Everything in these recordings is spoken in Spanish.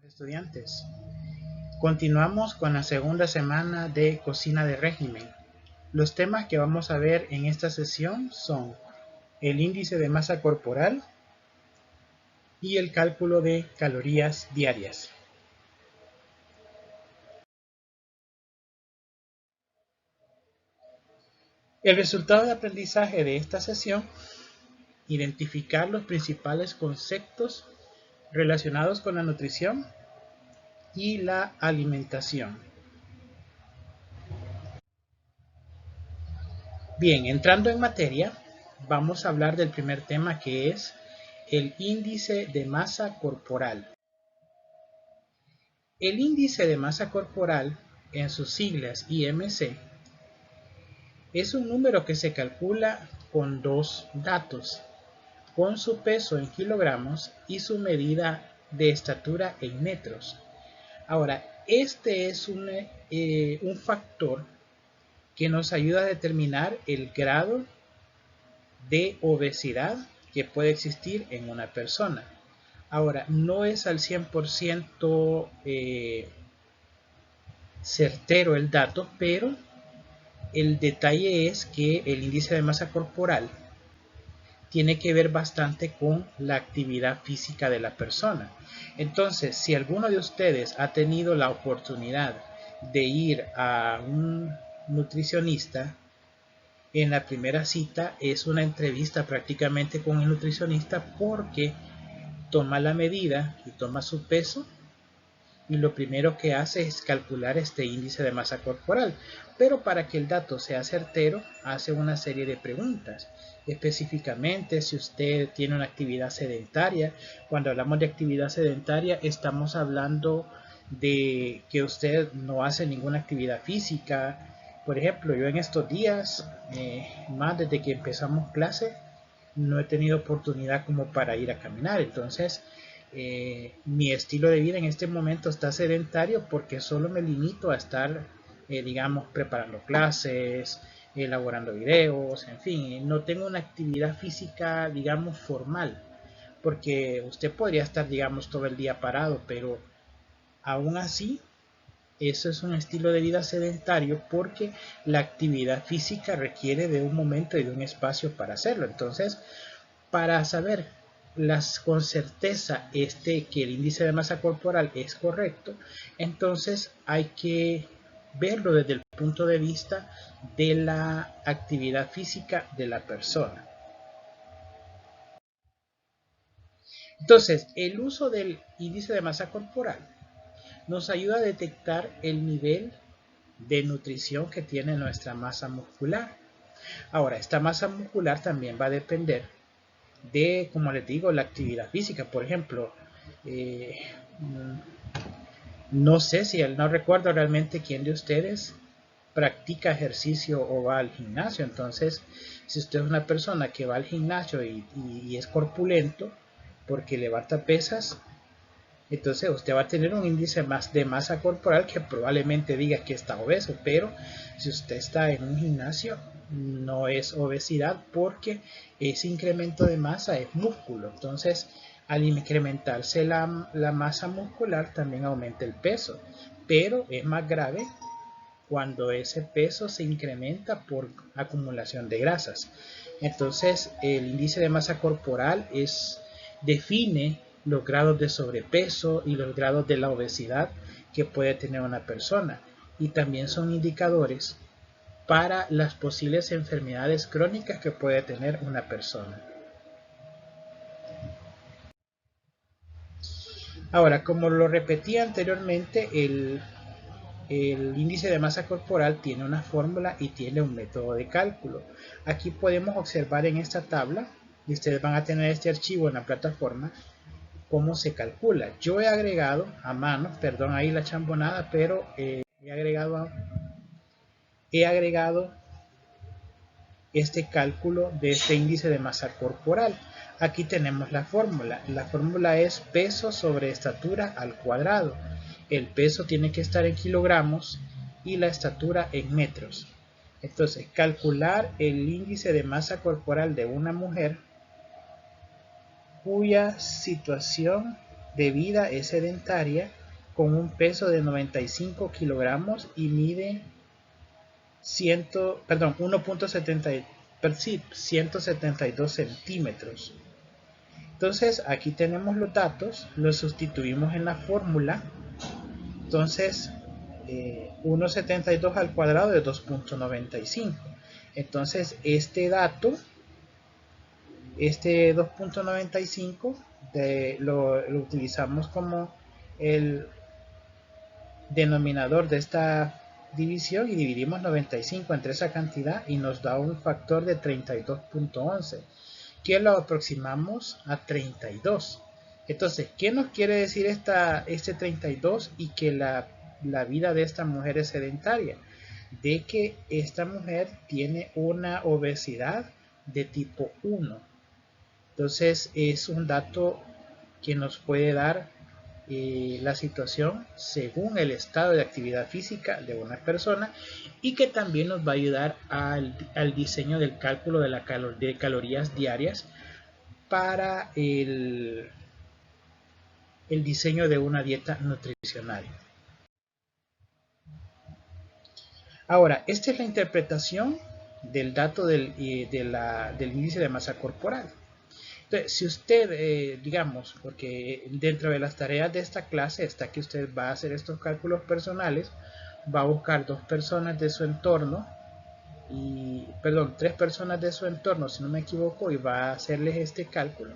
Estudiantes, continuamos con la segunda semana de cocina de régimen. Los temas que vamos a ver en esta sesión son el índice de masa corporal y el cálculo de calorías diarias. El resultado de aprendizaje de esta sesión: identificar los principales conceptos relacionados con la nutrición y la alimentación. Bien, entrando en materia, vamos a hablar del primer tema, que es el índice de masa corporal. El índice de masa corporal, en sus siglas IMC, es un número que se calcula con dos datos, con su peso en kilogramos y su medida de estatura en metros. Ahora, este es un factor que nos ayuda a determinar el grado de obesidad que puede existir en una persona. Ahora, no es al 100% certero el dato, pero el detalle es que el índice de masa corporal tiene que ver bastante con la actividad física de la persona. Entonces, si alguno de ustedes ha tenido la oportunidad de ir a un nutricionista, en la primera cita es una entrevista prácticamente con el nutricionista, porque toma la medida y toma su peso, y lo primero que hace es calcular este índice de masa corporal. Pero para que el dato sea certero, hace una serie de preguntas. Específicamente, si usted tiene una actividad sedentaria. Cuando hablamos de actividad sedentaria, estamos hablando de que usted no hace ninguna actividad física. Por ejemplo, yo en estos días, más desde que empezamos clase, no he tenido oportunidad como para ir a caminar. Entonces, mi estilo de vida en este momento está sedentario, porque solo me limito a estar, digamos, preparando clases, elaborando videos, en fin, no tengo una actividad física, digamos, formal, porque usted podría estar, digamos, todo el día parado, pero aún así, eso es un estilo de vida sedentario, porque la actividad física requiere de un momento y de un espacio para hacerlo. Entonces, para saber con certeza que el índice de masa corporal es correcto, entonces hay que verlo desde el punto de vista de la actividad física de la persona. Entonces, el uso del índice de masa corporal nos ayuda a detectar el nivel de nutrición que tiene nuestra masa muscular. Ahora, esta masa muscular también va a depender de, como les digo, la actividad física. Por ejemplo, no sé si no recuerdo realmente quién de ustedes practica ejercicio o va al gimnasio. Entonces, si usted es una persona que va al gimnasio y es corpulento porque levanta pesas, entonces usted va a tener un índice más de masa corporal que probablemente diga que está obeso. Pero si usted está en un gimnasio, no es obesidad, porque ese incremento de masa es músculo. Entonces, al incrementarse la masa muscular, también aumenta el peso, pero es más grave cuando ese peso se incrementa por acumulación de grasas. Entonces, el índice de masa corporal define los grados de sobrepeso y los grados de la obesidad que puede tener una persona, y también son indicadores para las posibles enfermedades crónicas que puede tener una persona. Ahora, como lo repetí anteriormente, el índice de masa corporal tiene una fórmula y tiene un método de cálculo. Aquí podemos observar en esta tabla, y ustedes van a tener este archivo en la plataforma, cómo se calcula. Yo he agregado a mano, perdón ahí la chambonada, pero he agregado este cálculo de este índice de masa corporal. Aquí tenemos la fórmula. La fórmula es peso sobre estatura al cuadrado. El peso tiene que estar en kilogramos y la estatura en metros. Entonces, calcular el índice de masa corporal de una mujer cuya situación de vida es sedentaria con un peso de 95 kilogramos y mide 1.72 centímetros. Entonces aquí tenemos los datos, los sustituimos en la fórmula. Entonces 1.72 al cuadrado de 2.95. Entonces este dato, este 2.95 lo utilizamos como el denominador de esta división y dividimos 95 entre esa cantidad y nos da un factor de 32.11 que lo aproximamos a 32. Entonces, ¿qué nos quiere decir este 32 y que la vida de esta mujer es sedentaria? De que esta mujer tiene una obesidad de tipo 1. Entonces, es un dato que nos puede dar la situación según el estado de actividad física de una persona y que también nos va a ayudar al diseño del cálculo de calorías diarias para el diseño de una dieta nutricional. Ahora, esta es la interpretación del dato del índice de masa corporal. Entonces, si usted, digamos, porque dentro de las tareas de esta clase está que usted va a hacer estos cálculos personales, va a buscar dos personas de su entorno, tres personas de su entorno, si no me equivoco, y va a hacerles este cálculo.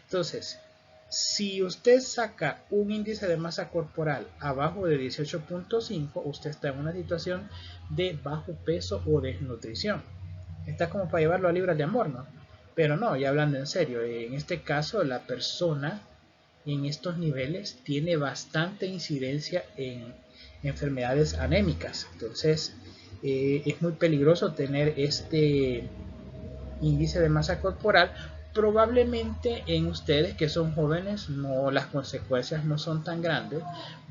Entonces, si usted saca un índice de masa corporal abajo de 18.5, usted está en una situación de bajo peso o desnutrición. Está como para llevarlo a libras de amor, ¿no? Pero no, ya hablando en serio, en este caso la persona en estos niveles tiene bastante incidencia en enfermedades anémicas. Entonces es muy peligroso tener este índice de masa corporal. Probablemente en ustedes que son jóvenes no, las consecuencias no son tan grandes.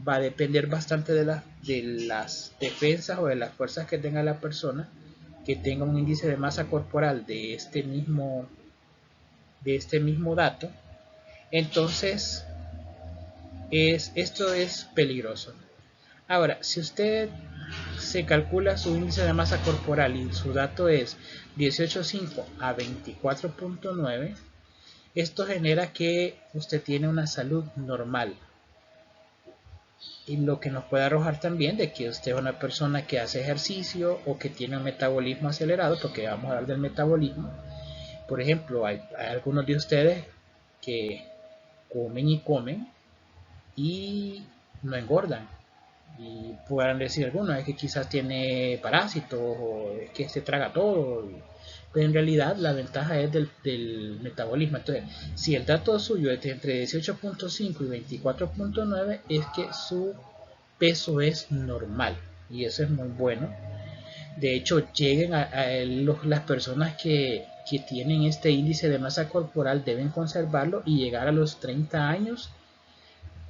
Va a depender bastante de las defensas o de las fuerzas que tenga la persona que tenga un índice de masa corporal de este mismo dato. Entonces esto es peligroso. Ahora, si usted se calcula su índice de masa corporal y su dato es 18.5 a 24.9, esto genera que usted tiene una salud normal. Y lo que nos puede arrojar también de que usted es una persona que hace ejercicio o que tiene un metabolismo acelerado, porque vamos a hablar del metabolismo. Por ejemplo, hay algunos de ustedes que comen y comen y no engordan. Y podrán decir algunos, es que quizás tiene parásitos o es que se traga todo. Pero en realidad la ventaja es del metabolismo. Entonces, si el dato suyo es entre 18.5 y 24.9, es que su peso es normal. Y eso es muy bueno. De hecho, lleguen las personas que tienen este índice de masa corporal deben conservarlo y llegar a los 30 años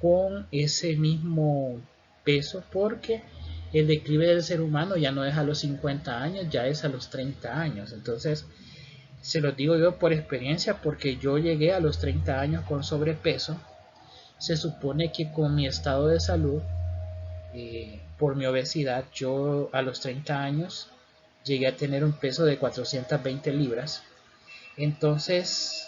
con ese mismo peso, porque el declive del ser humano ya no es a los 50 años, ya es a los 30 años. Entonces, se los digo yo por experiencia, porque yo llegué a los 30 años con sobrepeso. Se supone que con mi estado de salud, por mi obesidad, yo a los 30 años llegué a tener un peso de 420 libras. Entonces,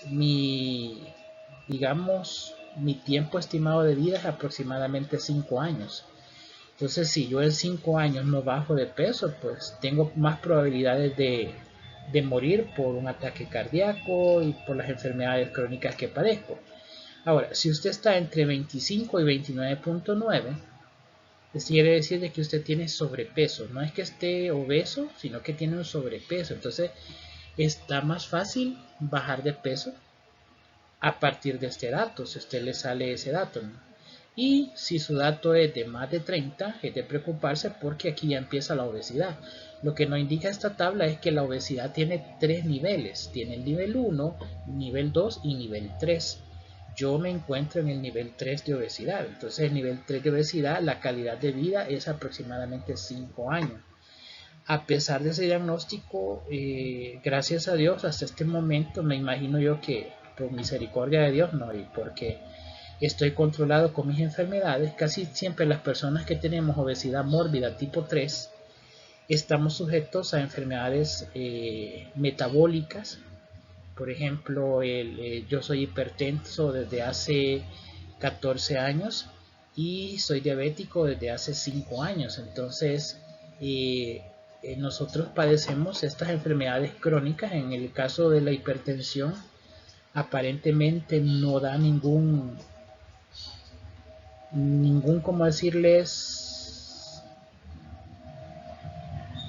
digamos, mi tiempo estimado de vida es aproximadamente 5 años. Entonces, si yo en 5 años no bajo de peso, pues tengo más probabilidades de morir por un ataque cardíaco y por las enfermedades crónicas que padezco. Ahora, si usted está entre 25 y 29.9, esto quiere decir de que usted tiene sobrepeso. No es que esté obeso, sino que tiene un sobrepeso. Entonces, está más fácil bajar de peso a partir de este dato, si a usted le sale ese dato, ¿no? Y si su dato es de más de 30, es de preocuparse porque aquí ya empieza la obesidad. Lo que nos indica esta tabla es que la obesidad tiene 3 niveles. Tiene el nivel 1, nivel 2 y nivel 3. Yo me encuentro en el nivel 3 de obesidad. Entonces el nivel 3 de obesidad, la calidad de vida es aproximadamente 5 años. A pesar de ese diagnóstico, gracias a Dios, hasta este momento me imagino yo que por misericordia de Dios no, y porque estoy controlado con mis enfermedades. Casi siempre las personas que tenemos obesidad mórbida tipo 3 estamos sujetos a enfermedades metabólicas. Por ejemplo, yo soy hipertenso desde hace 14 años y soy diabético desde hace 5 años. Entonces, nosotros padecemos estas enfermedades crónicas. En el caso de la hipertensión, aparentemente no da ¿cómo decirles?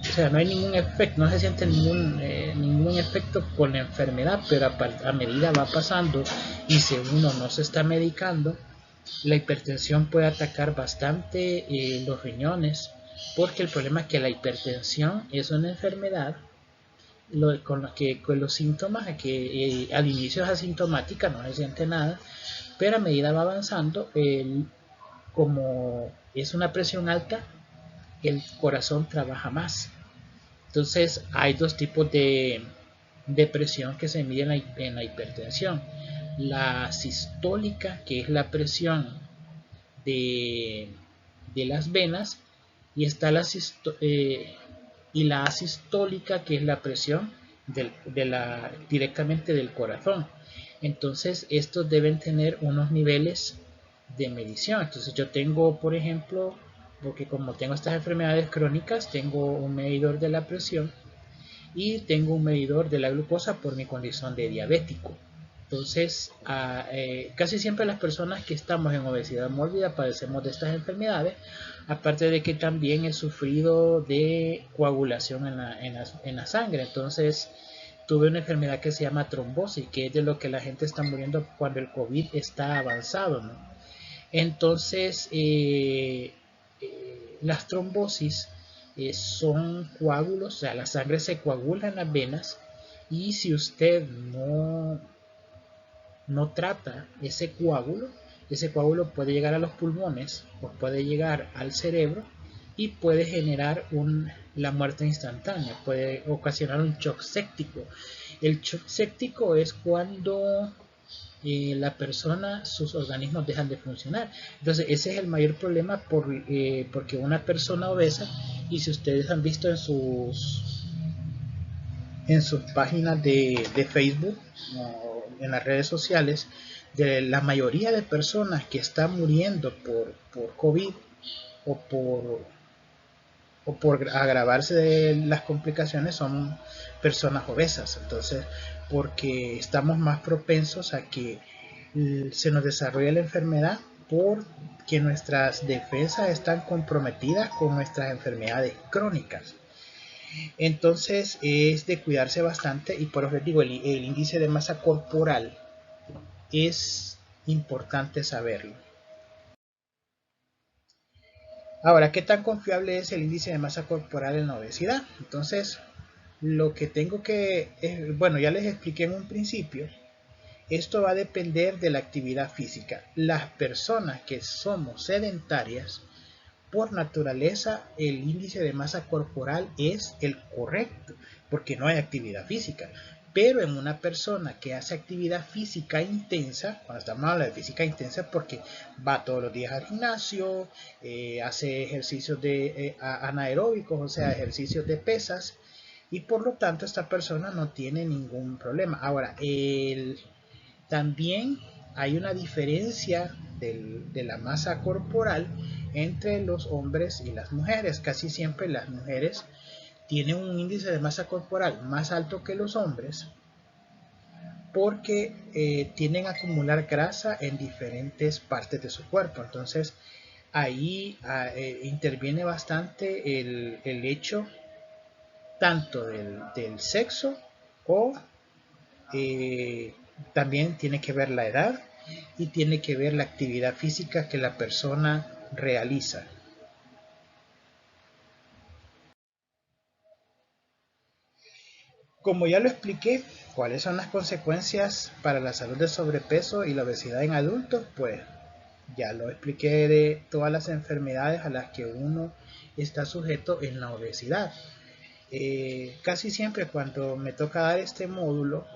O sea, no hay ningún efecto, no se siente ningún efecto con la enfermedad, pero a medida va pasando y si uno no se está medicando, la hipertensión puede atacar bastante los riñones, porque el problema es que la hipertensión es una enfermedad con los síntomas que al inicio es asintomática, no se siente nada, pero a medida va avanzando, como es una presión alta, el corazón trabaja más. Entonces hay dos tipos de presión que se mide en la hipertensión. La sistólica, que es la presión de, de las venas, y está y la asistólica, que es la presión directamente del corazón. Entonces estos deben tener unos niveles de medición. Entonces yo tengo, por ejemplo, porque como tengo estas enfermedades crónicas, tengo un medidor de la presión y tengo un medidor de la glucosa por mi condición de diabético. Entonces, casi siempre las personas que estamos en obesidad mórbida padecemos de estas enfermedades, aparte de que también he sufrido de coagulación en la sangre. Entonces, tuve una enfermedad que se llama trombosis, que es de lo que la gente está muriendo cuando el COVID está avanzado, ¿no? Entonces, las trombosis son coágulos, o sea, la sangre se coagula en las venas y si usted no trata ese coágulo puede llegar a los pulmones o puede llegar al cerebro y puede generar la muerte instantánea, puede ocasionar un shock séptico. El shock séptico es cuando la persona, sus organismos dejan de funcionar. Entonces ese es el mayor problema porque una persona obesa, y si ustedes han visto en sus páginas de Facebook o en las redes sociales, de la mayoría de personas que están muriendo por COVID o por agravarse de las complicaciones son personas obesas. Entonces, porque estamos más propensos a que se nos desarrolle la enfermedad porque nuestras defensas están comprometidas con nuestras enfermedades crónicas. Entonces es de cuidarse bastante y por eso les digo, el índice de masa corporal es importante saberlo. Ahora, ¿qué tan confiable es el índice de masa corporal en la obesidad? Entonces, lo que tengo bueno, ya les expliqué en un principio, esto va a depender de la actividad física. Las personas que somos sedentarias, por naturaleza, el índice de masa corporal es el correcto, porque no hay actividad física. Pero en una persona que hace actividad física intensa, cuando estamos hablando de física intensa, porque va todos los días al gimnasio, hace ejercicios anaeróbicos, o sea, ejercicios de pesas, y por lo tanto esta persona no tiene ningún problema. Ahora, también hay una diferencia de la masa corporal entre los hombres y las mujeres. Casi siempre las mujeres tienen un índice de masa corporal más alto que los hombres porque tienden a acumular grasa en diferentes partes de su cuerpo. Entonces ahí interviene bastante el hecho tanto del sexo o también tiene que ver la edad y tiene que ver la actividad física que la persona realiza. Como ya lo expliqué, ¿cuáles son las consecuencias para la salud del sobrepeso y la obesidad en adultos? Pues ya lo expliqué de todas las enfermedades a las que uno está sujeto en la obesidad. Casi siempre cuando me toca dar este módulo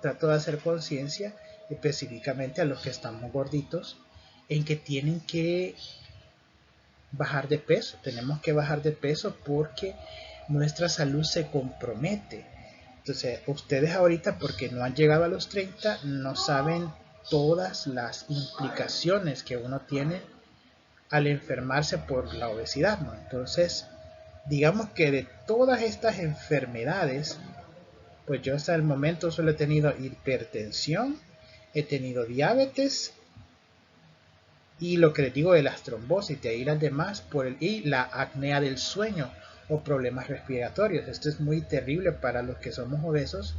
trato de hacer conciencia específicamente a los que estamos gorditos en que tienen que bajar de peso. Tenemos que bajar de peso porque nuestra salud se compromete. Entonces, ustedes ahorita, porque no han llegado a los 30, no saben todas las implicaciones que uno tiene al enfermarse por la obesidad, ¿no? Entonces, digamos que de todas estas enfermedades, pues yo hasta el momento solo he tenido hipertensión, he tenido diabetes y lo que les digo de las trombosis, de ahí las demás, y la apnea del sueño o problemas respiratorios. Esto es muy terrible para los que somos obesos,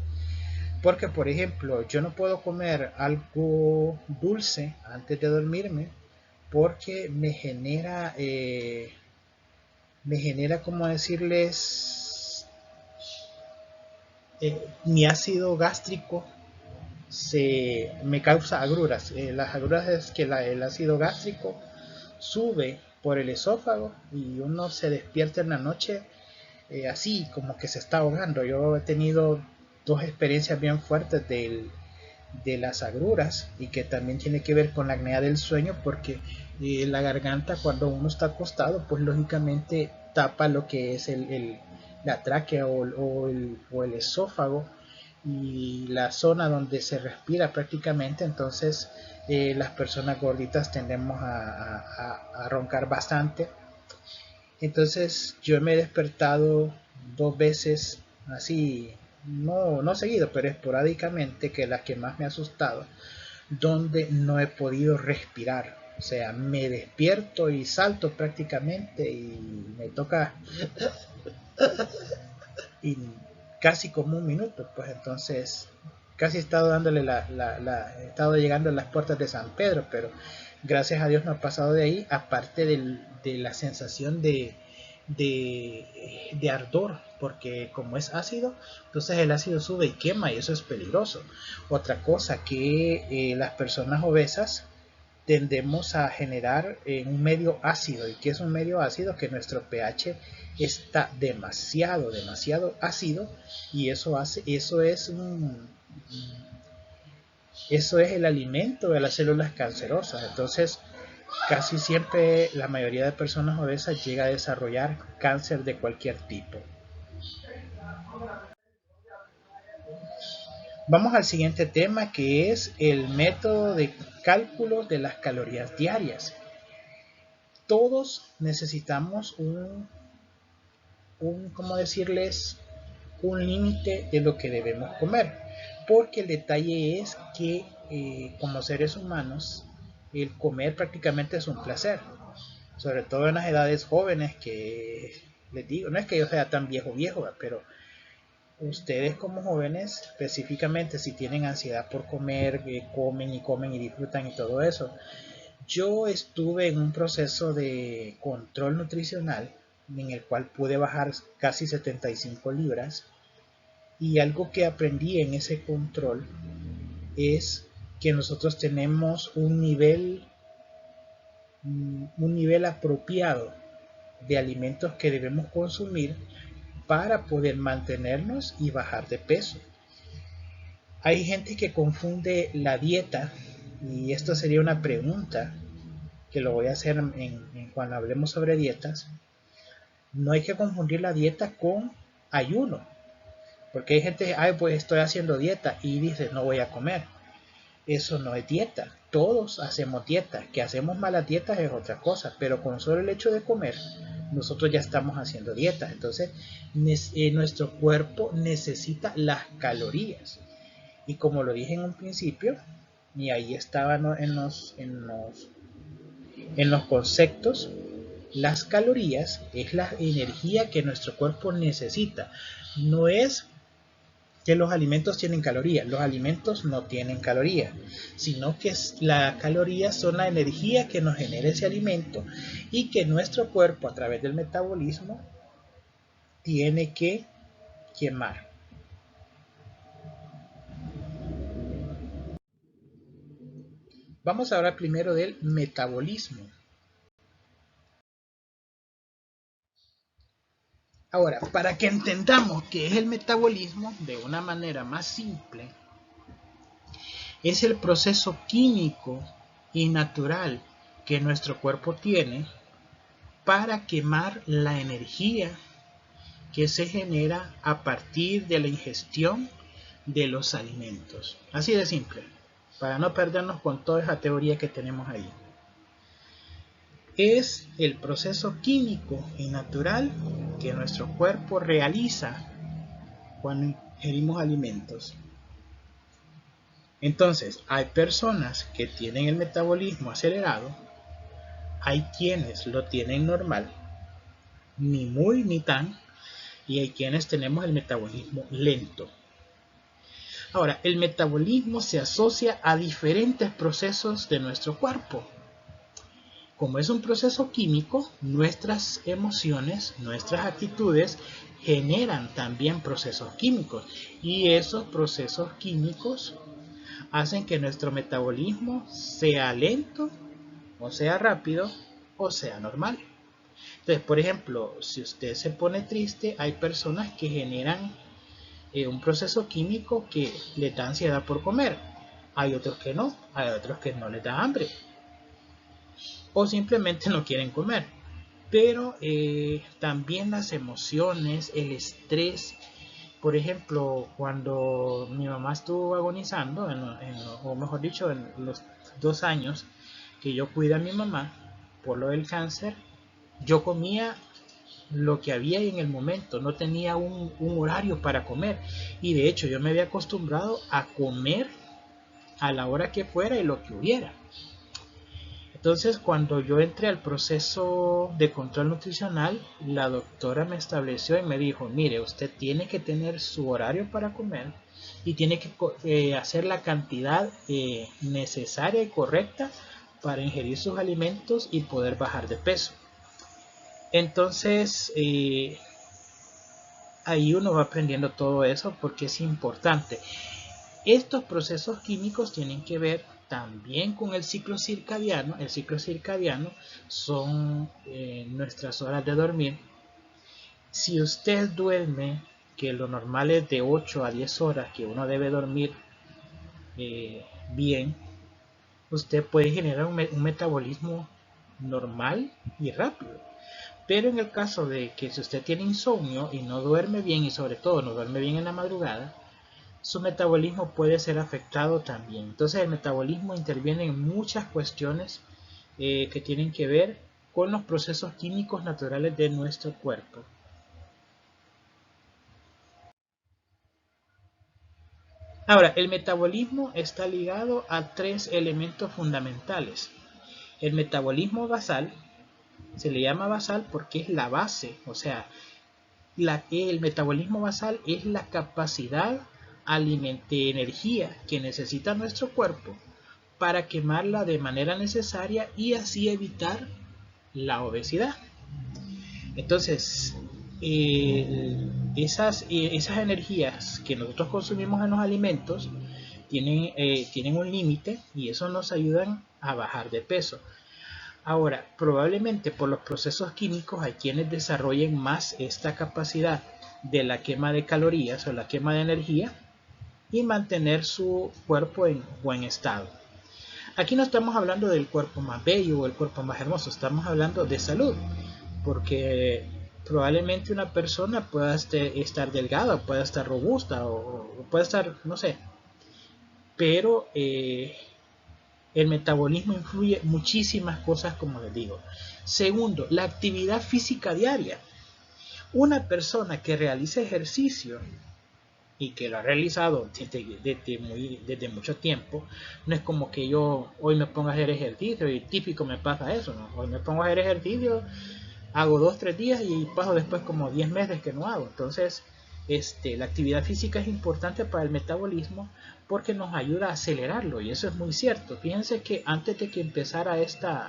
porque por ejemplo yo no puedo comer algo dulce antes de dormirme porque como decirles, mi ácido gástrico me causa agruras. Las agruras es que el ácido gástrico sube por el esófago y uno se despierta en la noche así como que se está ahogando. Yo he tenido dos experiencias bien fuertes de las agruras y que también tiene que ver con la apnea del sueño, porque la garganta cuando uno está acostado pues lógicamente tapa lo que es la tráquea o el esófago y la zona donde se respira prácticamente. Entonces las personas gorditas tendemos a roncar bastante. Entonces yo me he despertado dos veces así, no seguido, pero esporádicamente, que la que más me ha asustado, donde no he podido respirar. O sea, me despierto y salto prácticamente y me toca y casi como un minuto. Pues entonces casi he estado dándole he estado llegando a las puertas de San Pedro, pero gracias a Dios no ha pasado de ahí, aparte de la sensación de ardor, porque como es ácido, entonces el ácido sube y quema y eso es peligroso. Otra cosa que las personas obesas tendemos a generar un medio ácido. ¿Y qué es un medio ácido? Que nuestro pH está demasiado ácido, y eso es el alimento de las células cancerosas. Entonces casi siempre la mayoría de personas obesas llega a desarrollar cáncer de cualquier tipo. Vamos al siguiente tema, que es el método de cálculo de las calorías diarias. Todos necesitamos ¿cómo decirles? Un límite de lo que debemos comer, porque el detalle es que como seres humanos el comer prácticamente es un placer, sobre todo en las edades jóvenes, que les digo, no es que yo sea tan viejo, pero ustedes como jóvenes, específicamente si tienen ansiedad por comer, comen y disfrutan y todo eso. Yo estuve en un proceso de control nutricional en el cual pude bajar casi 75 libras, y algo que aprendí en ese control es que nosotros tenemos un nivel apropiado de alimentos que debemos consumir para poder mantenernos y bajar de peso. Hay gente que confunde la dieta, y esto sería una pregunta que lo voy a hacer cuando hablemos sobre dietas. No hay que confundir la dieta con ayuno, porque hay gente, pues estoy haciendo dieta, y dice no voy a comer. Eso no es dieta. Todos hacemos dieta. Que hacemos malas dietas es otra cosa, pero con solo el hecho de comer nosotros ya estamos haciendo dieta. Entonces nuestro cuerpo necesita las calorías, y como lo dije en un principio, y ahí estaba en los conceptos, las calorías es la energía que nuestro cuerpo necesita. No es que los alimentos tienen calorías, los alimentos no tienen calorías, sino que las calorías son la energía que nos genera ese alimento y que nuestro cuerpo a través del metabolismo tiene que quemar. Vamos a hablar primero del metabolismo. Ahora, para que entendamos qué es el metabolismo de una manera más simple, es el proceso químico y natural que nuestro cuerpo tiene para quemar la energía que se genera a partir de la ingestión de los alimentos. Así de simple, para no perdernos con toda esa teoría que tenemos ahí. Es el proceso químico y natural que nuestro cuerpo realiza cuando ingerimos alimentos. Entonces, hay personas que tienen el metabolismo acelerado, hay quienes lo tienen normal, ni muy ni tan, y hay quienes tenemos el metabolismo lento. Ahora, el metabolismo se asocia a diferentes procesos de nuestro cuerpo. Como es un proceso químico, nuestras emociones, nuestras actitudes generan también procesos químicos, y esos procesos químicos hacen que nuestro metabolismo sea lento, o sea rápido, o sea normal. Entonces, por ejemplo, si usted se pone triste, hay personas que generan un proceso químico que les da ansiedad por comer. Hay otros que no, hay otros que no les da hambre, o simplemente no quieren comer. Pero también las emociones, el estrés. Por ejemplo, cuando mi mamá estuvo agonizando, o mejor dicho, en los 2 años que yo cuidé a mi mamá por lo del cáncer, yo comía lo que había en el momento, no tenía un horario para comer, y de hecho yo me había acostumbrado a comer a la hora que fuera y lo que hubiera. Entonces, cuando yo entré al proceso de control nutricional, la doctora me estableció y me dijo, mire, usted tiene que tener su horario para comer y tiene que hacer la cantidad necesaria y correcta para ingerir sus alimentos y poder bajar de peso. Entonces, ahí uno va aprendiendo todo eso porque es importante. Estos procesos químicos tienen que ver también con el ciclo circadiano. El ciclo circadiano son nuestras horas de dormir. Si usted duerme, que lo normal es de 8 a 10 horas que uno debe dormir bien, usted puede generar un metabolismo normal y rápido. Pero en el caso de que si usted tiene insomnio y no duerme bien, y sobre todo no duerme bien en la madrugada, su metabolismo puede ser afectado también. Entonces el metabolismo interviene en muchas cuestiones que tienen que ver con los procesos químicos naturales de nuestro cuerpo. Ahora, el metabolismo está ligado a 3 elementos fundamentales. El metabolismo basal, se le llama basal porque es la base, o sea, el metabolismo basal es la capacidad de energía que necesita nuestro cuerpo para quemarla de manera necesaria y así evitar la obesidad. Entonces, esas energías que nosotros consumimos en los alimentos tienen un límite, y eso nos ayudan a bajar de peso. Ahora, probablemente por los procesos químicos hay quienes desarrollen más esta capacidad de la quema de calorías o la quema de energía y mantener su cuerpo en buen estado. Aquí no estamos hablando del cuerpo más bello o el cuerpo más hermoso, estamos hablando de salud, porque probablemente una persona pueda estar delgada, pueda estar robusta o pueda estar, no sé, pero el metabolismo influye muchísimas cosas, como les digo. Segundo, la actividad física diaria. Una persona que realiza ejercicio y que lo ha realizado desde mucho tiempo, no es como que yo hoy me ponga a hacer ejercicio y típico me pasa eso, ¿no? Hoy me pongo a hacer ejercicio, hago 2-3 días y paso después como 10 meses que no hago. Entonces, la actividad física es importante para el metabolismo porque nos ayuda a acelerarlo, y eso es muy cierto. Fíjense que antes de que empezara este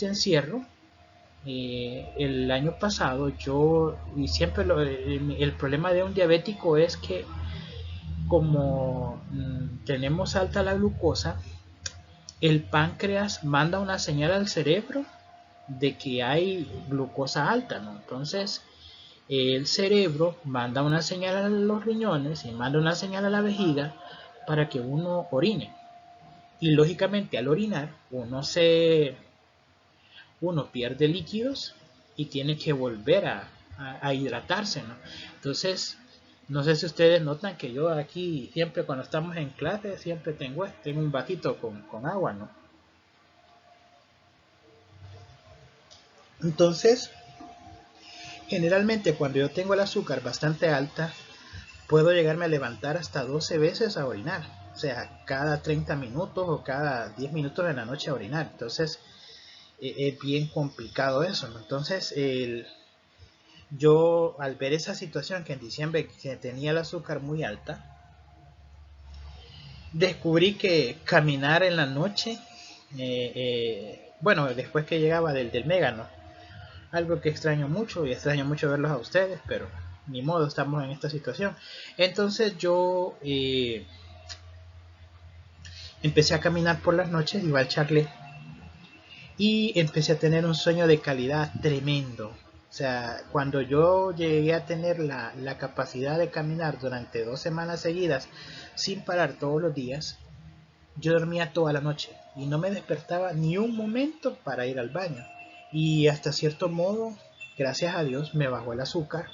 encierro, el año pasado y siempre el problema de un diabético es que como tenemos alta la glucosa, el páncreas manda una señal al cerebro de que hay glucosa alta, ¿no? Entonces el cerebro manda una señal a los riñones y manda una señal a la vejiga para que uno orine. Y lógicamente al orinar uno pierde líquidos y tiene que volver a hidratarse, ¿no? Entonces, no sé si ustedes notan que yo aquí siempre cuando estamos en clase siempre tengo un vasito con agua, ¿no? Entonces, generalmente cuando yo tengo el azúcar bastante alta, puedo llegarme a levantar hasta 12 veces a orinar. O sea, cada 30 minutos o cada 10 minutos en la noche a orinar. Entonces, es bien complicado eso, ¿no? Entonces, yo al ver esa situación que en diciembre que tenía el azúcar muy alta, descubrí que caminar en la noche, bueno, después que llegaba del Mégano, algo que extraño mucho y extraño mucho verlos a ustedes, pero ni modo, estamos en esta situación. Entonces yo empecé a caminar por las noches, iba al Charlet y empecé a tener un sueño de calidad tremendo. O sea, cuando yo llegué a tener la capacidad de caminar durante 2 semanas seguidas sin parar todos los días, yo dormía toda la noche y no me despertaba ni un momento para ir al baño. Y hasta cierto modo, gracias a Dios, me bajó el azúcar.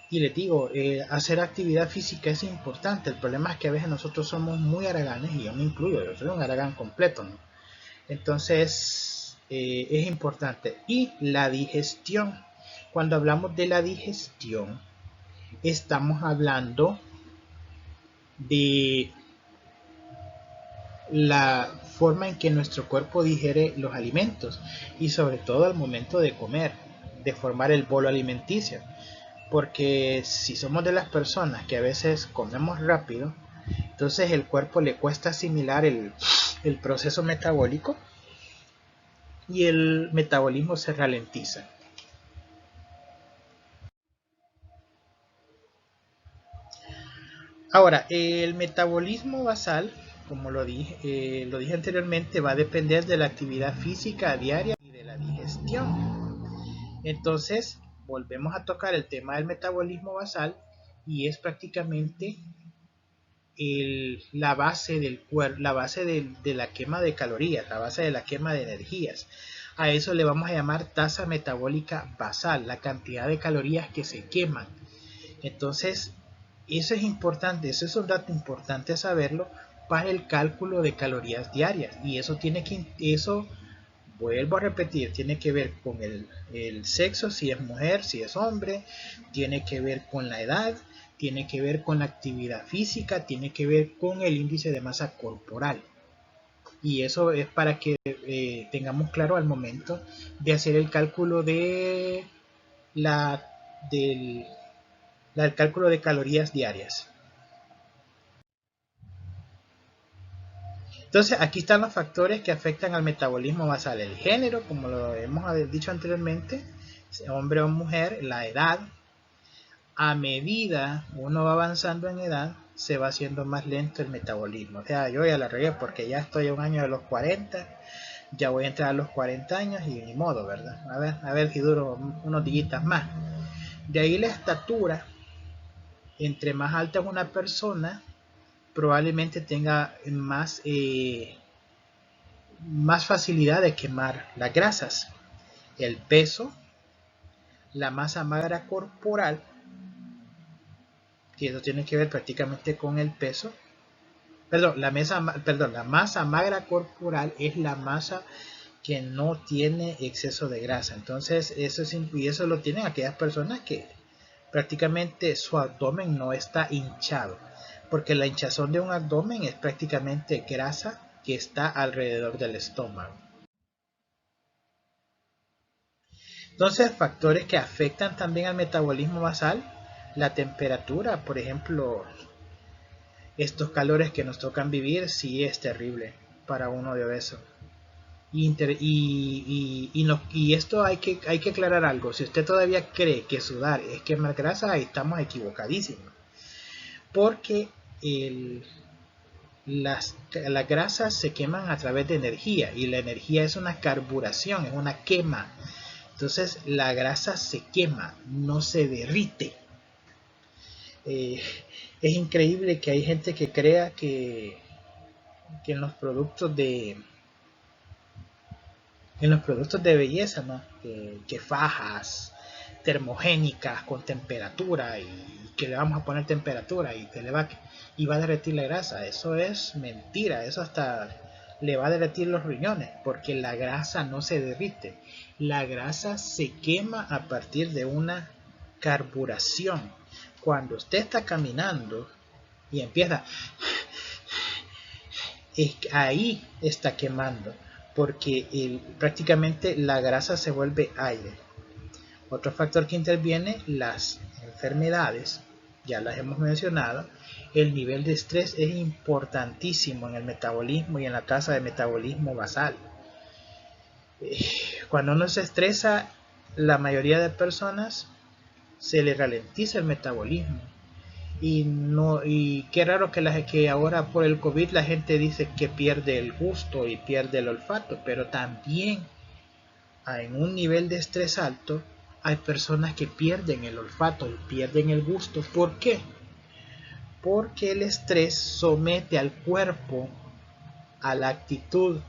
Y les digo, hacer actividad física es importante. El problema es que a veces nosotros somos muy haraganes, y yo me incluyo, yo soy un haragán completo, ¿no? Entonces, es importante. Y la digestión. Cuando hablamos de la digestión, estamos hablando de la forma en que nuestro cuerpo digiere los alimentos y sobre todo al momento de comer, de formar el bolo alimenticio. Porque si somos de las personas que a veces comemos rápido, entonces el cuerpo le cuesta asimilar el proceso metabólico y el metabolismo se ralentiza. Ahora, el metabolismo basal, como lo dije anteriormente, va a depender de la actividad física diaria y de la digestión. Entonces, volvemos a tocar el tema del metabolismo basal y es prácticamente la base del cuerpo, la base de la quema de calorías, la base de la quema de energías. A eso le vamos a llamar tasa metabólica basal, la cantidad de calorías que se queman. Entonces, eso es importante, eso es un dato importante saberlo para el cálculo de calorías diarias. Y eso vuelvo a repetir, tiene que ver con el sexo, si es mujer, si es hombre, tiene que ver con la edad, tiene que ver con la actividad física, tiene que ver con el índice de masa corporal. Y eso es para que tengamos claro al momento de hacer el cálculo de la, del, el cálculo de calorías diarias. Entonces aquí están los factores que afectan al metabolismo basal: el género, como lo hemos dicho anteriormente, hombre o mujer, la edad. A medida uno va avanzando en edad, se va haciendo más lento el metabolismo. O sea, yo ya la regué porque ya estoy a un año de los 40, ya voy a entrar a los 40 años y ni modo, ¿verdad? A ver si duro unos días más. De ahí la estatura. Entre más alta es una persona, probablemente tenga más facilidad de quemar las grasas. El peso, la masa magra corporal, que eso tiene que ver prácticamente con el peso. La masa magra corporal es la masa que no tiene exceso de grasa. Entonces, y eso lo tienen aquellas personas que prácticamente su abdomen no está hinchado, porque la hinchazón de un abdomen es prácticamente grasa que está alrededor del estómago. Entonces, factores que afectan también al metabolismo basal: la temperatura, por ejemplo, estos calores que nos tocan vivir, sí es terrible para uno de obeso. Y esto hay que aclarar algo: si usted todavía cree que sudar es quemar grasa, ahí estamos equivocadísimos, porque las grasas se queman a través de energía, y la energía es una carburación, es una quema. Entonces la grasa se quema, no se derrite. Es increíble que hay gente que crea que en los productos de belleza, ¿no? Que fajas termogénicas con temperatura y que le vamos a poner temperatura y que y va a derretir la grasa. Eso es mentira, eso hasta le va a derretir los riñones, porque la grasa no se derrite. La grasa se quema a partir de una carburación. Cuando usted está caminando y empieza, ahí está quemando, porque prácticamente la grasa se vuelve aire. Otro factor que interviene, las enfermedades, ya las hemos mencionado. El nivel de estrés es importantísimo en el metabolismo y en la tasa de metabolismo basal. Cuando uno se estresa, la mayoría de personas se le ralentiza el metabolismo. Y qué raro que ahora por el COVID la gente dice que pierde el gusto y pierde el olfato, pero también en un nivel de estrés alto hay personas que pierden el olfato y pierden el gusto. ¿Por qué? Porque el estrés somete al cuerpo a la actitud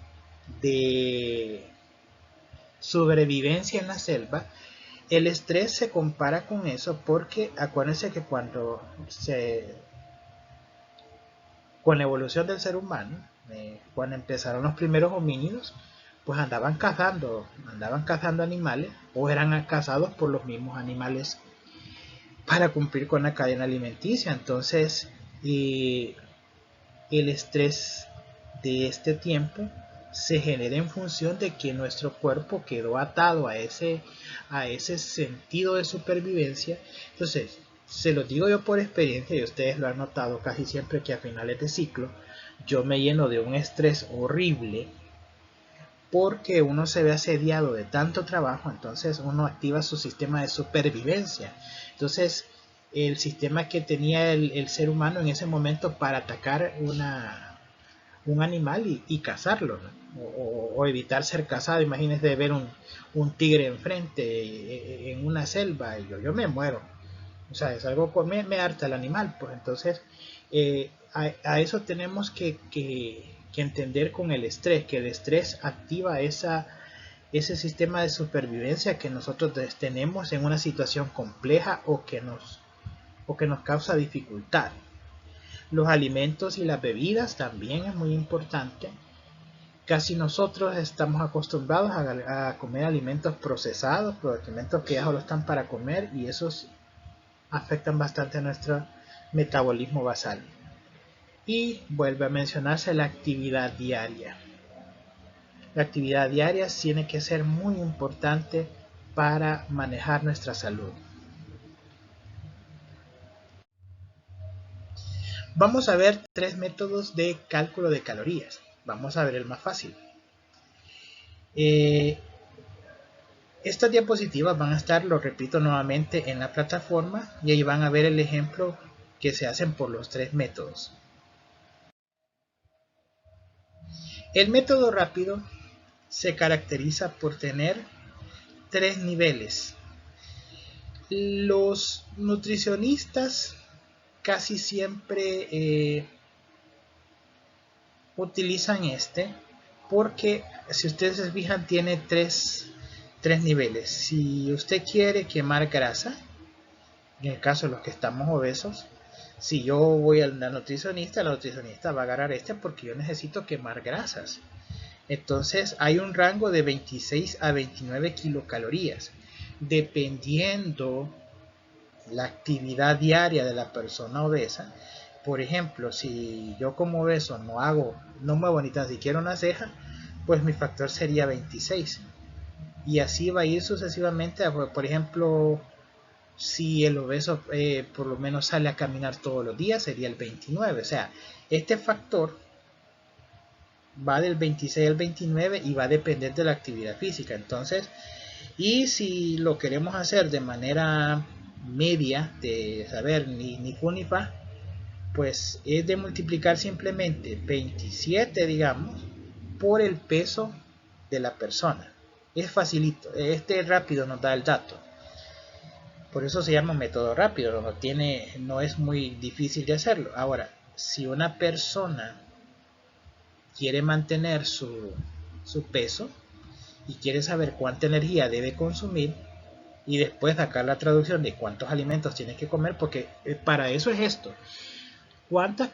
de sobrevivencia en la selva. El estrés se compara con eso porque acuérdense que con la evolución del ser humano, cuando empezaron los primeros homínidos, pues andaban cazando animales o eran cazados por los mismos animales para cumplir con la cadena alimenticia. Entonces, el estrés de este tiempo se genera en función de que nuestro cuerpo quedó atado a ese sentido de supervivencia. Entonces, se lo digo yo por experiencia y ustedes lo han notado casi siempre que a finales de ciclo yo me lleno de un estrés horrible porque uno se ve asediado de tanto trabajo. Entonces uno activa su sistema de supervivencia. Entonces el sistema que tenía el ser humano en ese momento para atacar un animal y cazarlo, ¿no? o evitar ser cazado. Imagínense ver un tigre enfrente en una selva y yo me muero. O sea, es algo que me harta el animal. Pues entonces a eso tenemos que entender con el estrés, que el estrés activa ese sistema de supervivencia que nosotros tenemos en una situación compleja o que nos causa dificultad. Los alimentos y las bebidas también es muy importante. Casi nosotros estamos acostumbrados a comer alimentos procesados, alimentos que ya solo están para comer, y esos afectan bastante a nuestro metabolismo basal. Y vuelve a mencionarse la actividad diaria. La actividad diaria tiene que ser muy importante para manejar nuestra salud. Vamos a ver 3 métodos de cálculo de calorías. Vamos a ver el más fácil. Estas diapositivas van a estar, lo repito nuevamente, en la plataforma y ahí van a ver el ejemplo que se hacen por los 3 métodos. El método rápido se caracteriza por tener 3 niveles. Los nutricionistas casi siempre utilizan porque, si ustedes se fijan, tiene tres niveles. Si usted quiere quemar grasa, en el caso de los que estamos obesos, si yo voy a la nutricionista va a agarrar porque yo necesito quemar grasas. Entonces hay un rango de 26 a 29 kilocalorías, dependiendo la actividad diaria de la persona obesa. Por ejemplo, si yo como obeso no muevo ni tan siquiera una ceja, pues mi factor sería 26. Y así va a ir sucesivamente. Por ejemplo, si el obeso por lo menos sale a caminar todos los días, sería el 29. O sea, este factor va del 26 al 29 y va a depender de la actividad física. Entonces, y si lo queremos hacer de manera media, de saber ni fu ni fa, pues es de multiplicar simplemente 27, digamos, por el peso de la persona. Es facilito, rápido nos da el dato. Por eso se llama método rápido, no es muy difícil de hacerlo. Ahora, si una persona quiere mantener su peso y quiere saber cuánta energía debe consumir y después sacar la traducción de cuántos alimentos tiene que comer, porque para eso es esto. ¿Cuántas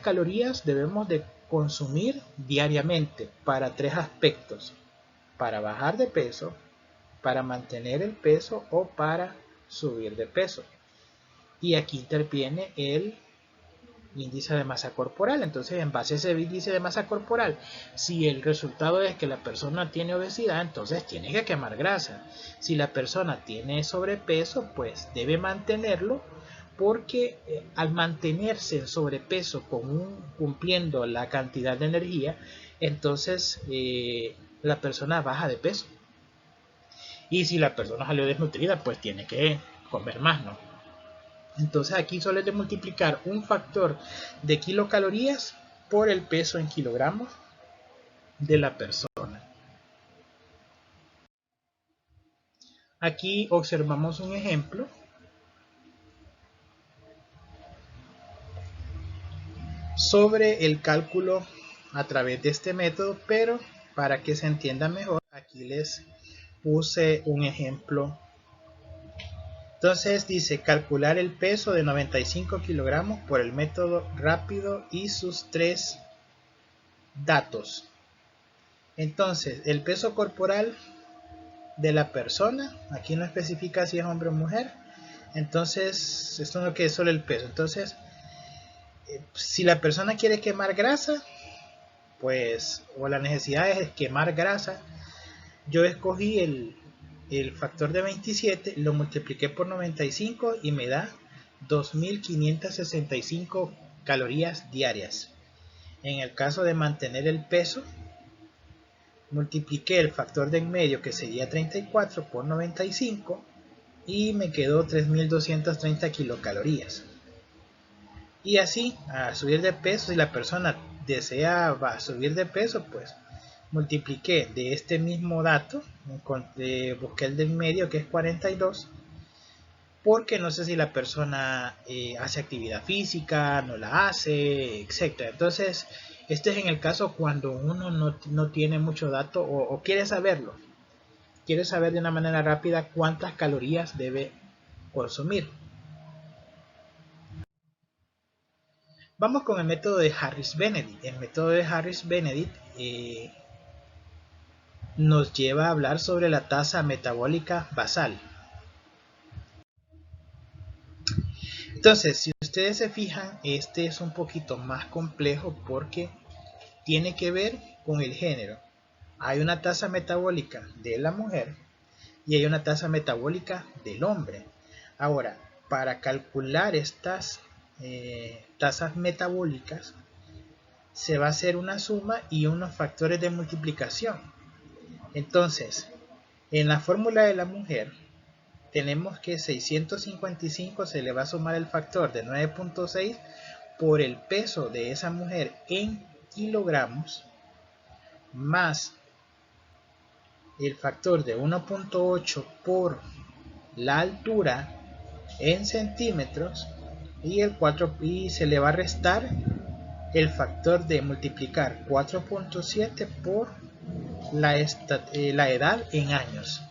calorías debemos de consumir diariamente para tres aspectos? Para bajar de peso, para mantener el peso o para subir de peso. Y aquí interviene el índice de masa corporal. Entonces, en base a ese índice de masa corporal, si el resultado es que la persona tiene obesidad, entonces tiene que quemar grasa. Si la persona tiene sobrepeso, pues debe mantenerlo, porque al mantenerse en sobrepeso cumpliendo la cantidad de energía, entonces la persona baja de peso. Y si la persona salió desnutrida, pues tiene que comer más, ¿no? Entonces aquí solo es de multiplicar un factor de kilocalorías por el peso en kilogramos de la persona. Aquí observamos un ejemplo sobre el cálculo a través de este método, pero para que se entienda mejor, aquí les puse un ejemplo. Entonces dice calcular el peso de 95 kilogramos por el método rápido y sus tres datos. Entonces, el peso corporal de la persona, aquí no especifica si es hombre o mujer, entonces esto no que es solo el peso. Entonces, si la persona quiere quemar grasa, pues, o la necesidad es quemar grasa, yo escogí el factor de 27, lo multipliqué por 95 y me da 2565 calorías diarias. En el caso de mantener el peso, multipliqué el factor de en medio, que sería 34, por 95 y me quedó 3230 kilocalorías. Y así, a subir de peso, si la persona deseaba subir de peso, pues multipliqué de este mismo dato, busqué el del medio, que es 42, porque no sé si la persona hace actividad física, no la hace, etc. Entonces, este es en el caso cuando uno no tiene mucho dato o quiere saberlo. Quiere saber de una manera rápida cuántas calorías debe consumir. Vamos con el método de Harris-Benedict. El método de Harris-Benedict nos lleva a hablar sobre la tasa metabólica basal. Entonces, si ustedes se fijan, este es un poquito más complejo porque tiene que ver con el género. Hay una tasa metabólica de la mujer y hay una tasa metabólica del hombre. Ahora, para calcular estas tasas metabólicas, se va a hacer una suma y unos factores de multiplicación. Entonces, en la fórmula de la mujer, tenemos que 655 se le va a sumar el factor de 9.6 por el peso de esa mujer en kilogramos, más el factor de 1.8 por la altura en centímetros y se le va a restar el factor de multiplicar 4.7 por la edad en años.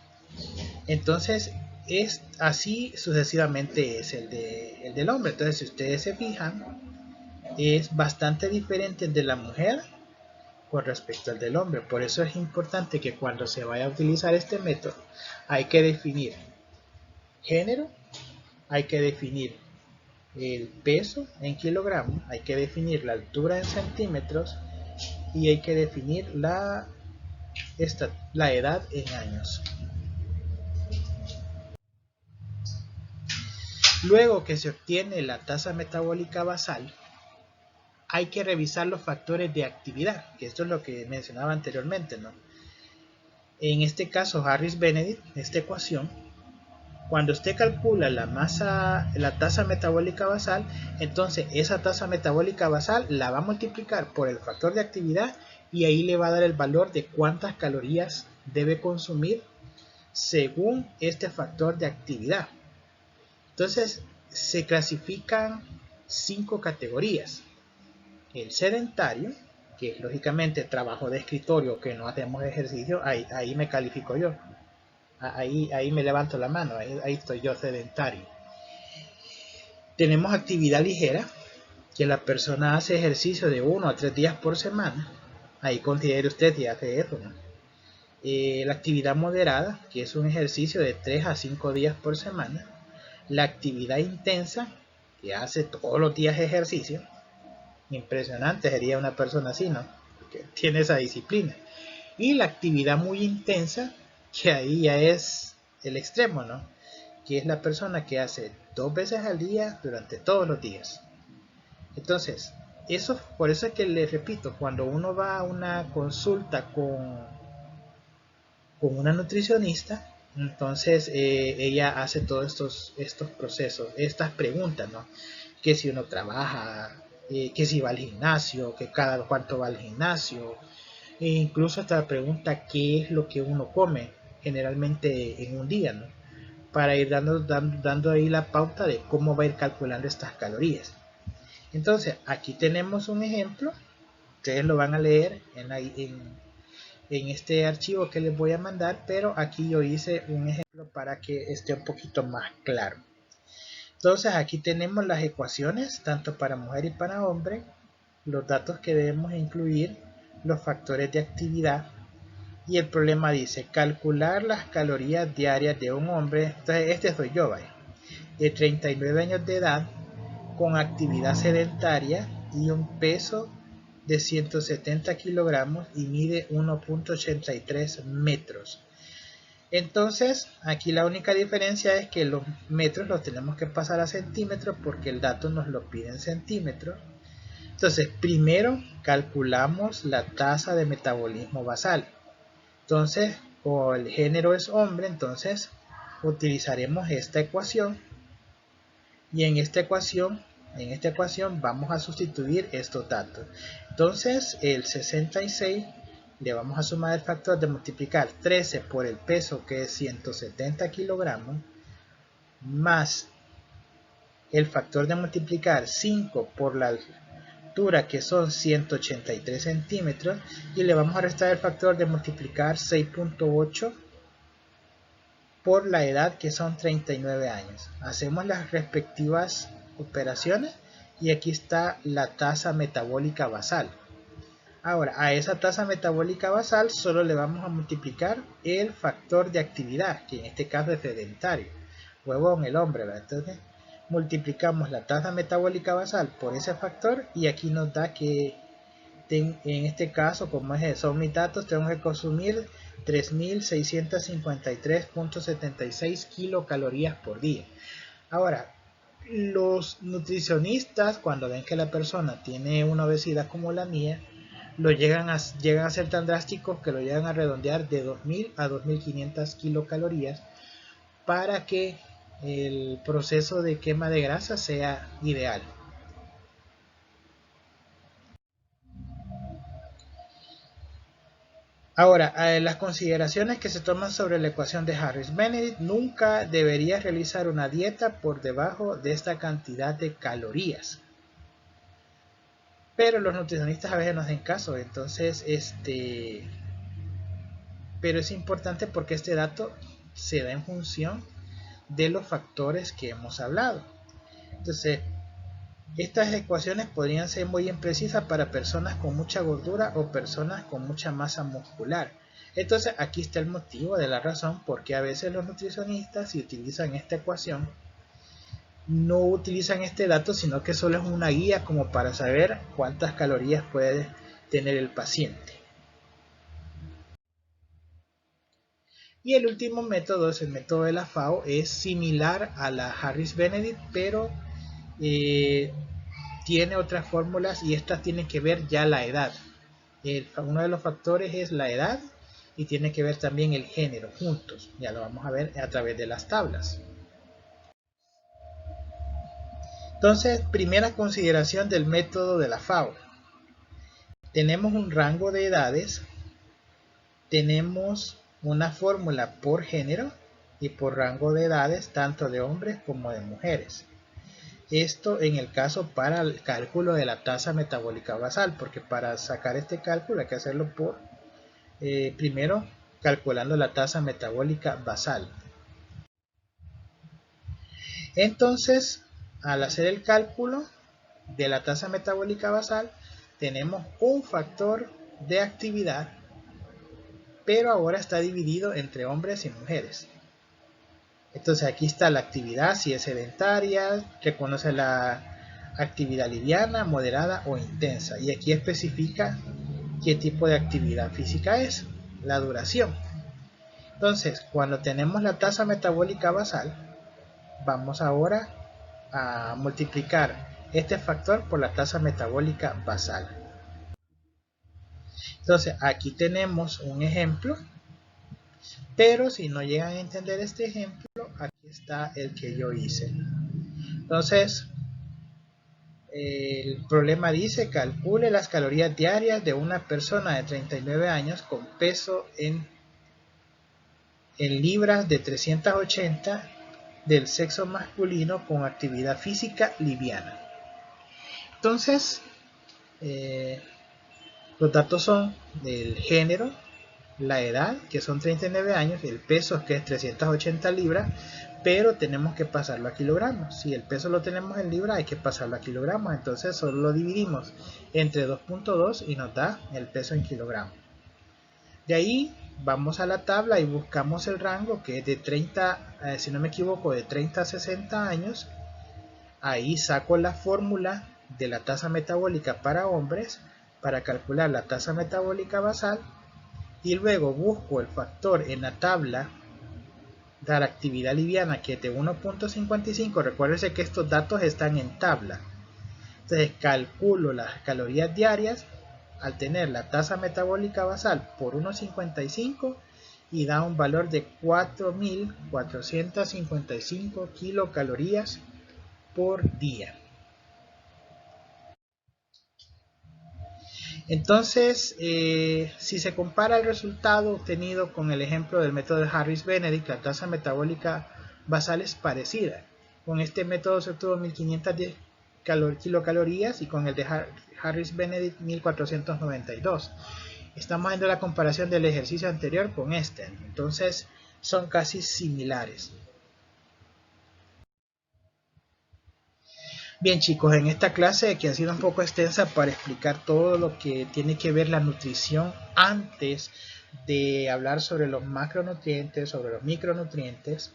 Entonces es así sucesivamente es el del hombre. Entonces, si ustedes se fijan, es bastante diferente el de la mujer con respecto al del hombre. Por eso es importante que cuando se vaya a utilizar este método hay que definir género, hay que definir el peso en kilogramos, hay que definir la altura en centímetros y hay que definir la edad en años. Luego que se obtiene la tasa metabólica basal, hay que revisar los factores de actividad, que esto es lo que mencionaba anteriormente, ¿no? En este caso, Harris-Benedict, esta ecuación, cuando usted calcula la tasa metabólica basal, entonces esa tasa metabólica basal la va a multiplicar por el factor de actividad y ahí le va a dar el valor de cuántas calorías debe consumir según este factor de actividad. Entonces se clasifican 5 categorías: el sedentario, que lógicamente trabajo de escritorio, que no hacemos ejercicio, ahí me califico yo. Ahí me levanto la mano, ahí estoy yo sedentario. Tenemos actividad ligera, que la persona hace ejercicio de 1 a 3 días por semana. Ahí considere usted si hace eso, ¿no? La actividad moderada, que es un ejercicio de 3 a 5 días por semana. La actividad intensa, que hace todos los días ejercicio. Impresionante sería una persona así, ¿no? Que tiene esa disciplina. Y la actividad muy intensa, que ahí ya es el extremo, ¿no? Que es la persona que hace 2 veces al día durante todos los días. Entonces, por eso es que les repito, cuando uno va a una consulta con una nutricionista, entonces ella hace todos estos procesos, estas preguntas, ¿no? Que si uno trabaja, que si va al gimnasio, que cada cuánto va al gimnasio, e incluso hasta pregunta qué es lo que uno come generalmente en un día, ¿no? Para ir dando ahí la pauta de cómo va a ir calculando estas calorías. Entonces, aquí tenemos un ejemplo, ustedes lo van a leer en este archivo que les voy a mandar, pero aquí yo hice un ejemplo para que esté un poquito más claro. Entonces, aquí tenemos las ecuaciones, tanto para mujer y para hombre, los datos que debemos incluir, los factores de actividad, y el problema dice, calcular las calorías diarias de un hombre, entonces este soy yo, ¿vale? De 39 años de edad, con actividad sedentaria y un peso de 170 kilogramos y mide 1.83 metros. Entonces, aquí la única diferencia es que los metros los tenemos que pasar a centímetros porque el dato nos lo pide en centímetros. Entonces, primero calculamos la tasa de metabolismo basal. Entonces, como el género es hombre, entonces utilizaremos esta ecuación. Y en esta ecuación vamos a sustituir estos datos. Entonces, el 66 le vamos a sumar el factor de multiplicar 13 por el peso, que es 170 kilogramos, más el factor de multiplicar 5 por la altura, que son 183 centímetros, y le vamos a restar el factor de multiplicar 6.8 por la edad, que son 39 años. Hacemos las respectivas operaciones y aquí está la tasa metabólica basal. Ahora, a esa tasa metabólica basal solo le vamos a multiplicar el factor de actividad, que en este caso es sedentario. Huevón, el hombre, ¿verdad? Entonces, multiplicamos la tasa metabólica basal por ese factor y aquí nos da que en este caso, como son mis datos, tengo que consumir 3.653.76 kilocalorías por día. Ahora, los nutricionistas, cuando ven que la persona tiene una obesidad como la mía, llegan a ser tan drásticos que lo llegan a redondear de 2.000 a 2.500 kilocalorías para que el proceso de quema de grasa sea ideal. Ahora, las consideraciones que se toman sobre la ecuación de Harris-Benedict: nunca debería realizar una dieta por debajo de esta cantidad de calorías. Pero los nutricionistas a veces no hacen caso, entonces pero es importante porque este dato se da en función de los factores que hemos hablado. Entonces, estas ecuaciones podrían ser muy imprecisas para personas con mucha gordura o personas con mucha masa muscular. Entonces aquí está el motivo de la razón por qué a veces los nutricionistas, si utilizan esta ecuación, no utilizan este dato, sino que solo es una guía como para saber cuántas calorías puede tener el paciente. Y el último método es el método de la FAO, es similar a la Harris-Benedict, pero tiene otras fórmulas y estas tienen que ver ya la edad. Uno de los factores es la edad y tiene que ver también el género juntos. Ya lo vamos a ver a través de las tablas. Entonces, primera consideración del método de la FAO. Tenemos un rango de edades, tenemos una fórmula por género y por rango de edades, tanto de hombres como de mujeres. Esto en el caso para el cálculo de la tasa metabólica basal, porque para sacar este cálculo hay que hacerlo por primero calculando la tasa metabólica basal. Entonces, al hacer el cálculo de la tasa metabólica basal, tenemos un factor de actividad, pero ahora está dividido entre hombres y mujeres. Entonces aquí está la actividad, si es sedentaria, reconoce la actividad liviana, moderada o intensa. Y aquí especifica qué tipo de actividad física es, la duración. Entonces, cuando tenemos la tasa metabólica basal, vamos ahora a multiplicar este factor por la tasa metabólica basal. Entonces, aquí tenemos un ejemplo, pero si no llegan a entender este ejemplo, aquí está el que yo hice. Entonces, el problema dice: calcule las calorías diarias de una persona de 39 años con peso en libras de 380 del sexo masculino con actividad física liviana. Entonces, los datos son el género, la edad, que son 39 años, el peso, que es 380 libras, pero tenemos que pasarlo a kilogramos. Si el peso lo tenemos en libras, hay que pasarlo a kilogramos. Entonces solo lo dividimos entre 2.2 y nos da el peso en kilogramos. De ahí vamos a la tabla y buscamos el rango, que es de 30, si no me equivoco, de 30 a 60 años. Ahí saco la fórmula de la tasa metabólica para hombres para calcular la tasa metabólica basal, y luego busco el factor en la tabla de la actividad liviana, que es de 1.55. Recuérdense que estos datos están en tabla. Entonces calculo las calorías diarias al tener la tasa metabólica basal por 1.55 y da un valor de 4.455 kilocalorías por día. Entonces, si se compara el resultado obtenido con el ejemplo del método de Harris-Benedict, la tasa metabólica basal es parecida. Con este método se obtuvo 1510 kilocalorías y con el de Harris-Benedict 1492. Estamos viendo la comparación del ejercicio anterior con este. Entonces, son casi similares. Bien chicos, en esta clase, que ha sido un poco extensa para explicar todo lo que tiene que ver la nutrición antes de hablar sobre los macronutrientes, sobre los micronutrientes,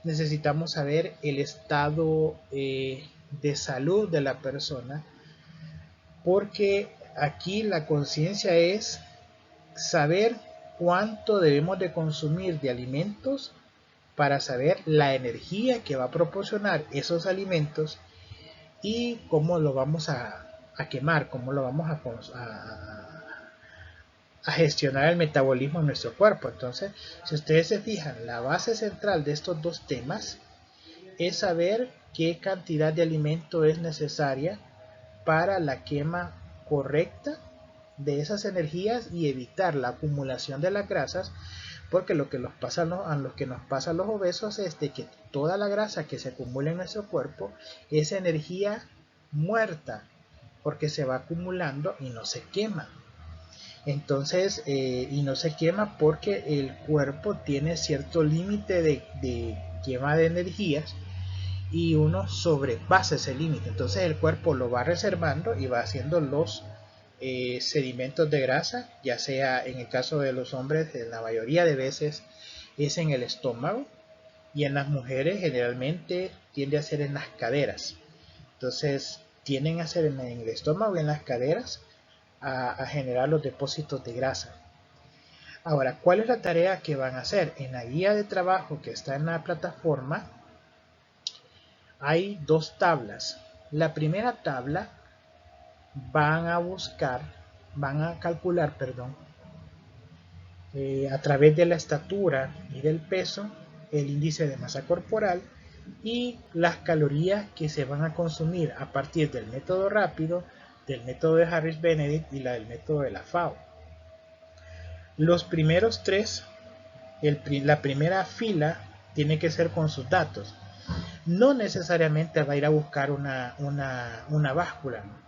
necesitamos saber el estado de salud de la persona, porque aquí la conciencia es saber cuánto debemos de consumir de alimentos para saber la energía que va a proporcionar esos alimentos y cómo lo vamos a quemar, cómo lo vamos a gestionar el metabolismo en nuestro cuerpo. Entonces, si ustedes se fijan, la base central de estos dos temas es saber qué cantidad de alimento es necesaria para la quema correcta de esas energías y evitar la acumulación de las grasas, porque lo que nos pasa a los obesos es de que toda la grasa que se acumula en nuestro cuerpo es energía muerta, porque se va acumulando y no se quema. Entonces, y no se quema porque el cuerpo tiene cierto límite de quema de energías y uno sobrepasa ese límite. Entonces el cuerpo lo va reservando y va haciendo los sedimentos de grasa, ya sea en el caso de los hombres, en la mayoría de veces es en el estómago, y en las mujeres generalmente tiende a ser en las caderas. Entonces tienden a ser en el estómago y en las caderas a generar los depósitos de grasa. Ahora, ¿cuál es la tarea que van a hacer? En la guía de trabajo que está en la plataforma hay dos tablas. La primera tabla van a calcular, a través de la estatura y del peso, el índice de masa corporal y las calorías que se van a consumir a partir del método rápido, del método de Harris-Benedict y del método de la FAO. Los primeros tres, la primera fila tiene que ser con sus datos. No necesariamente va a ir a buscar una báscula, ¿no?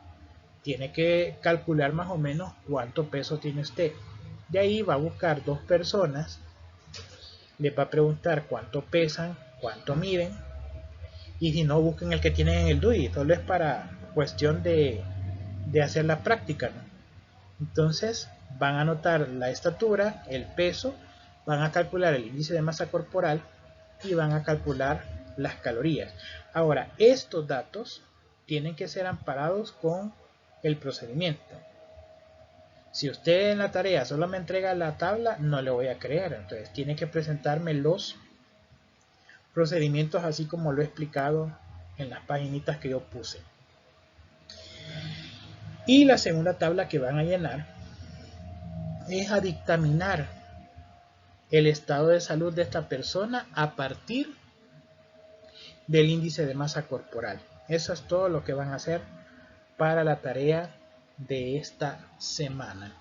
Tiene que calcular más o menos cuánto peso tiene usted. De ahí va a buscar dos personas, les va a preguntar cuánto pesan, cuánto miden, y si no, busquen el que tienen en el DUI, solo es para cuestión de hacer la práctica, ¿no? Entonces van a anotar la estatura, el peso, van a calcular el índice de masa corporal y van a calcular las calorías. Ahora, estos datos tienen que ser amparados con el procedimiento. Si usted en la tarea solo me entrega la tabla, no le voy a creer. Entonces tiene que presentarme los procedimientos así como lo he explicado en las paginitas que yo puse. Y la segunda tabla que van a llenar es a dictaminar el estado de salud de esta persona a partir del índice de masa corporal. Eso es todo lo que van a hacer para la tarea de esta semana.